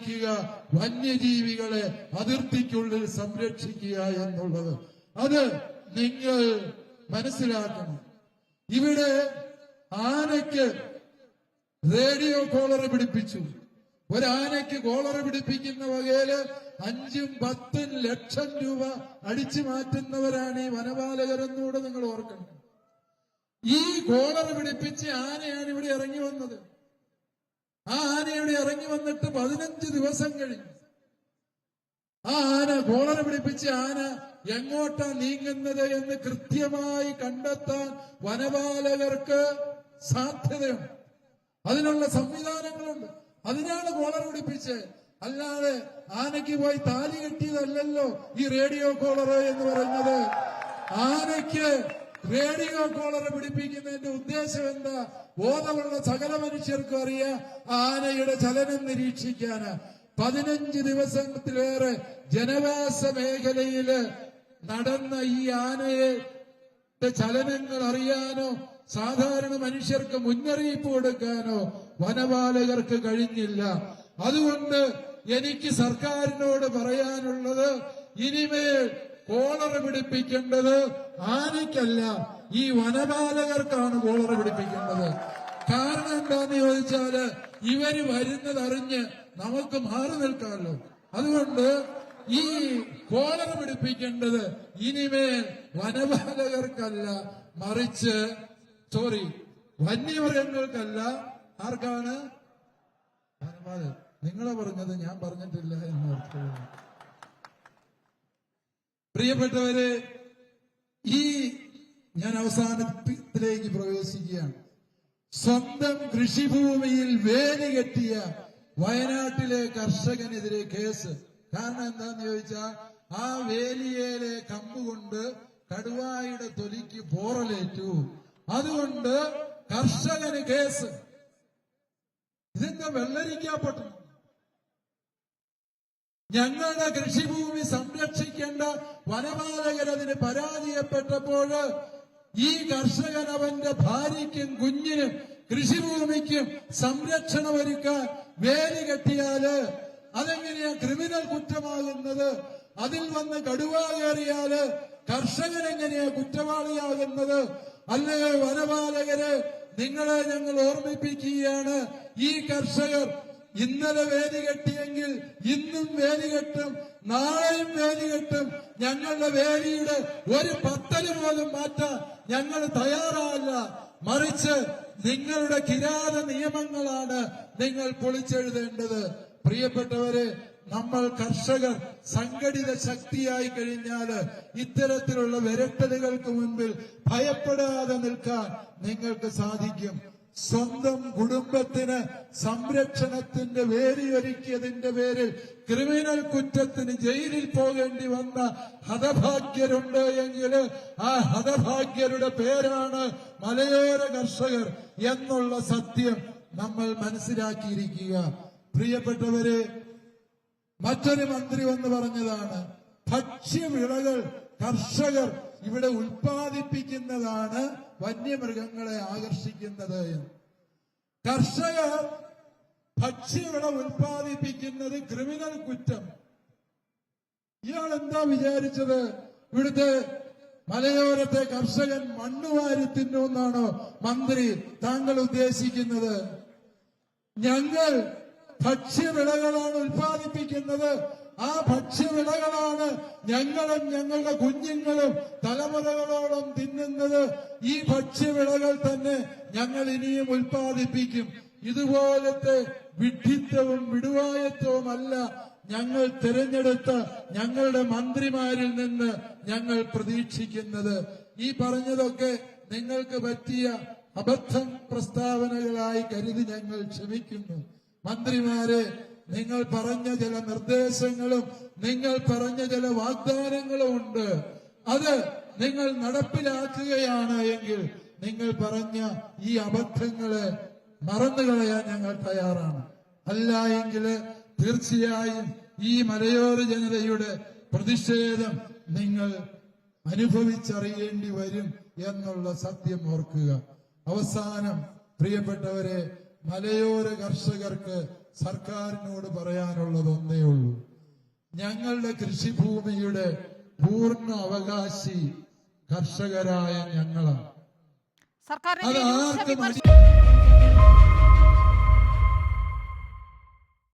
പാലിക്കുക, വന്യജീവികളെ അതിർത്തിക്കുള്ളിൽ സംരക്ഷിക്കുക എന്നുള്ളത്. അത് നിങ്ങൾ മനസ്സിലാക്കണം. ഇവിടെ ആനയ്ക്ക് റേഡിയോ കോളർ പിടിപ്പിച്ചു. ഒരാനയ്ക്ക് കോളർ പിടിപ്പിക്കുന്ന വകയില് 5-10 ലക്ഷം രൂപ അടിച്ചു മാറ്റുന്നവരാണ് ഈ വനപാലകരെന്നൂടെ നിങ്ങൾ ഓർക്കണം. ഈ കോളർ പിടിപ്പിച്ച് ആനയാണ് ഇവിടെ ഇറങ്ങി വന്നത്. ആ ആന ഇവിടെ ഇറങ്ങി വന്നിട്ട് 15 ദിവസം കഴിഞ്ഞു. ആ ആന കോളർ പിടിപ്പിച്ച ആന എങ്ങോട്ടാ നീങ്ങുന്നത് എന്ന് കൃത്യമായി കണ്ടെത്താൻ വനപാലകർക്ക് സാധ്യതയുണ്ട്. അതിനുള്ള സംവിധാനങ്ങളുണ്ട്. അതിനാണ് കോളർ പിടിപ്പിച്ച്. അല്ലാതെ ആനയ്ക്ക് പോയി താലി കെട്ടിയതല്ലല്ലോ ഈ റേഡിയോ കോളർ എന്ന് പറയുന്നത്. ആനയ്ക്ക് റേഡിയോ കോളർ പിടിപ്പിക്കുന്നതിന്റെ ഉദ്ദേശം എന്താ? ബോധമുള്ള സകല മനുഷ്യർക്കും അറിയാം ആനയുടെ ചലനം നിരീക്ഷിക്കാന്. 15 ദിവസത്തിലേറെ ജനവാസ മേഖലയില് നടന്ന ഈ ആനയെ ചലനങ്ങൾ അറിയാനോ സാധാരണ മനുഷ്യർക്ക് മുന്നറിയിപ്പ് കൊടുക്കാനോ വനപാലകർക്ക് കഴിഞ്ഞില്ല. അതുകൊണ്ട് എനിക്ക് സർക്കാരിനോട് പറയാനുള്ളത്, ഇനിമേൽ കോളർ പിടിപ്പിക്കേണ്ടത് ആനയ്ക്കല്ല, ഈ വനപാലകർക്കാണ് കോളർ പിടിപ്പിക്കേണ്ടത്. കാരണം എന്താന്ന് ചോദിച്ചാല് ഇവര് വരുന്നതറിഞ്ഞ് നമുക്ക് മാറി നിൽക്കാമല്ലോ. അതുകൊണ്ട് ഈ കോളർ പിടിപ്പിക്കേണ്ടത് ഇനിമേൽ വനപാലകർക്കല്ല, മറിച്ച് വന്യമൃഗങ്ങൾക്കല്ല. ആർക്കാണ്? വനപാലകർ. നിങ്ങളെ പറഞ്ഞത് ഞാൻ പറഞ്ഞിട്ടില്ല എന്നർത്ഥം. പ്രിയപ്പെട്ടവരെ, ഞാൻ അവസാനത്തിലേക്ക് പ്രവേശിക്കുകയാണ്. സ്വന്തം കൃഷിഭൂമിയിൽ വേലി കെട്ടിയ വയനാട്ടിലെ കർഷകനെതിരെ കേസ്. കാരണം എന്താന്ന് ചോദിച്ചാൽ ആ വേലിയേലെ കമ്പുകൊണ്ട് കടുവായുടെ തൊലിക്ക് പോറലേറ്റു. അതുകൊണ്ട് കർഷകന് കേസ്. ഇതെന്താ വെള്ളരിക്കാപ്പെട്ടു? ഞങ്ങളുടെ കൃഷിഭൂമി സംരക്ഷിക്കേണ്ട വനപാലകരതിന് പരാജയപ്പെട്ടപ്പോൾ ഈ കർഷകൻ അവന്റെ ഭാര്യയ്ക്കും കുഞ്ഞിനും കൃഷിഭൂമിക്കും സംരക്ഷണം ഒരുക്കാൻ വേലി കെട്ടിയാല് അതെങ്ങനെയാ ക്രിമിനൽ കുറ്റമാകുന്നത്? അതിൽ വന്ന് കടുവ കയറിയാല് കർഷകൻ എങ്ങനെയാ കുറ്റവാളിയാകുന്നത്? അല്ലയോ വനപാലകരെ, നിങ്ങളെ ഞങ്ങൾ ഓർമ്മിപ്പിക്കുകയാണ്. ഈ കർഷകർ ഇന്നലെ വേലി കെട്ടിയെങ്കിൽ ഇന്നും വേലി കെട്ടും, നാളെയും വേലി കെട്ടും. ഞങ്ങളുടെ വേലിയുടെ ഒരു പത്തല് പോലും മാറ്റാൻ ഞങ്ങൾ തയ്യാറല്ല. മറിച്ച് നിങ്ങളുടെ കിരാത നിയമങ്ങളാണ് നിങ്ങൾ പൊളിച്ചെഴുതേണ്ടത്. പ്രിയപ്പെട്ടവരെ, നമ്മൾ കർഷകർ സംഘടിത ശക്തിയായി കഴിഞ്ഞാല് ഇത്തരത്തിലുള്ള വിരട്ടലുകൾക്ക് മുൻപിൽ ഭയപ്പെടാതെ നിൽക്കാൻ നിങ്ങൾക്ക് സാധിക്കും. സ്വന്തം കുടുംബത്തിന് സംരക്ഷണത്തിന്റെ വേലിയൊരുക്കിയതിന്റെ പേരിൽ ക്രിമിനൽ കുറ്റത്തിന് ജയിലിൽ പോകേണ്ടി വന്ന ഹതഭാഗ്യരുണ്ട് എങ്കിൽ ആ ഹതഭാഗ്യരുടെ പേരാണ് മലയോര കർഷകർ എന്നുള്ള സത്യം നമ്മൾ മനസ്സിലാക്കിയിരിക്കുക. പ്രിയപ്പെട്ടവരെ, മറ്റൊരു മന്ത്രി വന്ന് പറഞ്ഞതാണ്, ഭക്ഷ്യവിളകൾ കർഷകർ ഇവിടെ ഉൽപ്പാദിപ്പിക്കുന്നതാണ് വന്യമൃഗങ്ങളെ ആകർഷിക്കുന്നത്. കർഷകർ ഭക്ഷ്യവിള ഉൽപ്പാദിപ്പിക്കുന്നത് ക്രിമിനൽ കുറ്റം. ഇയാൾ എന്താ വിചാരിച്ചത്? ഇവിടുത്തെ മലയോരത്തെ കർഷകൻ മണ്ണുവാരി തിന്നുമെന്നാണോ മന്ത്രി താങ്കൾ ഉദ്ദേശിക്കുന്നത്? ഞങ്ങൾ ഭക്ഷ്യവിളകളാണ് ഉൽപ്പാദിപ്പിക്കുന്നത്. ആ ഭക്ഷ്യവിളകളാണ് ഞങ്ങളും ഞങ്ങളുടെ കുഞ്ഞുങ്ങളും തലമുറകളോളം തിന്നുന്നത്. ഈ ഭക്ഷ്യവിളകൾ തന്നെ ഞങ്ങൾ ഇനിയും ഉൽപ്പാദിപ്പിക്കും. ഇതുപോലത്തെ വിഡ്ഢിത്തവും വിടുവായത്വവുമല്ല ഞങ്ങൾ തിരഞ്ഞെടുത്ത ഞങ്ങളുടെ മന്ത്രിമാരിൽ നിന്ന് ഞങ്ങൾ പ്രതീക്ഷിക്കുന്നത്. ഈ പറഞ്ഞതൊക്കെ നിങ്ങൾക്ക് പറ്റിയ അബദ്ധം പ്രസ്താവനകളായി കരുതി ഞങ്ങൾ ക്ഷമിക്കുന്നു. മന്ത്രിമാരെ, നിങ്ങൾ പറഞ്ഞ ചില നിർദ്ദേശങ്ങളും നിങ്ങൾ പറഞ്ഞ ചില വാഗ്ദാനങ്ങളും ഉണ്ട്. അത് നിങ്ങൾ നടപ്പിലാക്കുകയാണ് എങ്കിൽ നിങ്ങൾ പറഞ്ഞ ഈ അബദ്ധങ്ങളെ മറന്നുകളയാൻ ഞങ്ങൾ തയ്യാറാണ്. അല്ല എങ്കിൽ തീർച്ചയായും ഈ മലയോര ജനതയുടെ പ്രതിഷേധം നിങ്ങൾ അനുഭവിച്ചറിയേണ്ടി വരും എന്നുള്ള സത്യം ഓർക്കുക. അവസാനം പ്രിയപ്പെട്ടവരെ, മലയോര കർഷകർക്ക് സർക്കാരിനോട് പറയാനുള്ളത്, ഞങ്ങളുടെ കൃഷിഭൂമിയുടെ പൂർണ്ണ അവകാശി കർഷകരായ ഞങ്ങളാണ്. സർക്കാരിനെതിരെ അത് രൂക്ഷ ആർക്കും വിമർശനം